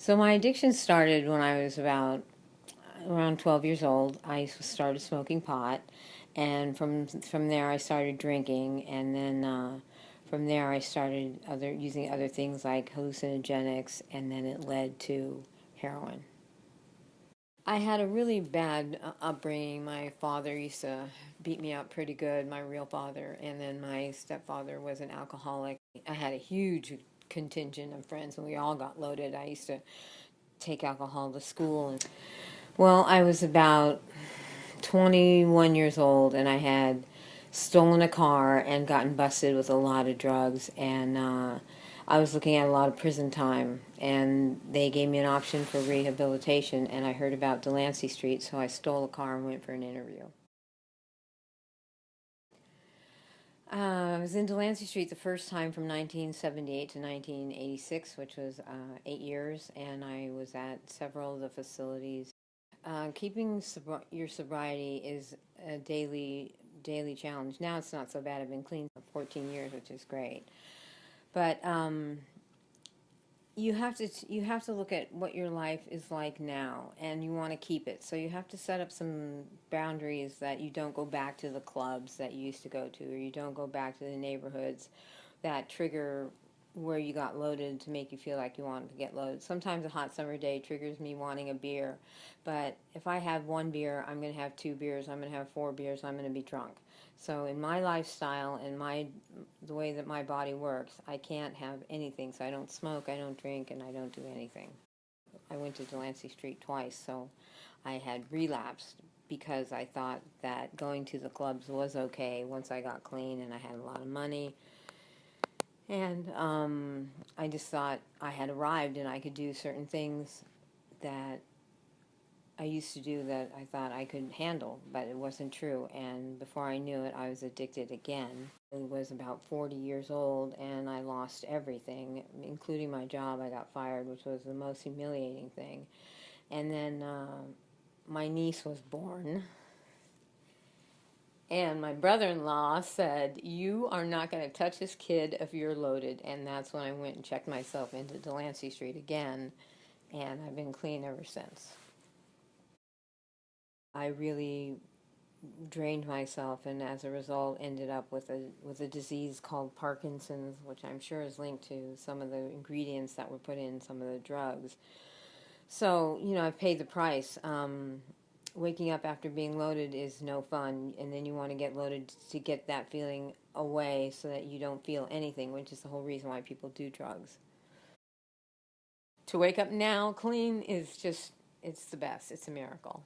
So my addiction started when I was about around 12 years old. I started smoking pot, and from there I started drinking, and then from there I started using other things like hallucinogenics, and then it led to heroin. I had a really bad upbringing. My father used to beat me up pretty good, my real father, and then my stepfather was an alcoholic. I had a huge contingent of friends, and we all got loaded. I used to take alcohol to school. Well, I was about 21 years old, and I had stolen a car and gotten busted with a lot of drugs, and I was looking at a lot of prison time, and they gave me an option for rehabilitation, and I heard about Delancey Street, so I stole a car and went for an interview. I was in Delancey Street the first time from 1978 to 1986, which was 8 years, and I was at several of the facilities. Keeping your sobriety is a daily challenge. Now it's not so bad. I've been clean for 14 years, which is great. But you have to look at what your life is like now, and you want to keep it. So you have to set up some boundaries that you don't go back to the clubs that you used to go to, or you don't go back to the neighborhoods that trigger where you got loaded to make you feel like you wanted to get loaded. Sometimes a hot summer day triggers me wanting a beer, but if I have one beer, I'm going to have two beers, I'm going to have four beers, I'm going to be drunk. So in my lifestyle and the way that my body works, I can't have anything. So I don't smoke, I don't drink, and I don't do anything. I went to Delancey Street twice, so I had relapsed because I thought that going to the clubs was okay once I got clean and I had a lot of money. And I just thought I had arrived and I could do certain things that I used to do that I thought I could handle, but it wasn't true. And before I knew it, I was addicted again. I was about 40 years old and I lost everything, including my job. I got fired, which was the most humiliating thing. And then my niece was born. And my brother-in-law said, "You are not going to touch this kid if you're loaded." And that's when I went and checked myself into Delancey Street again. And I've been clean ever since. I really drained myself, and as a result ended up with a disease called Parkinson's, which I'm sure is linked to some of the ingredients that were put in some of the drugs. So I've paid the price. Waking up after being loaded is no fun, and then you want to get loaded to get that feeling away so that you don't feel anything, which is the whole reason why people do drugs. To wake up now clean is just, it's the best. It's a miracle.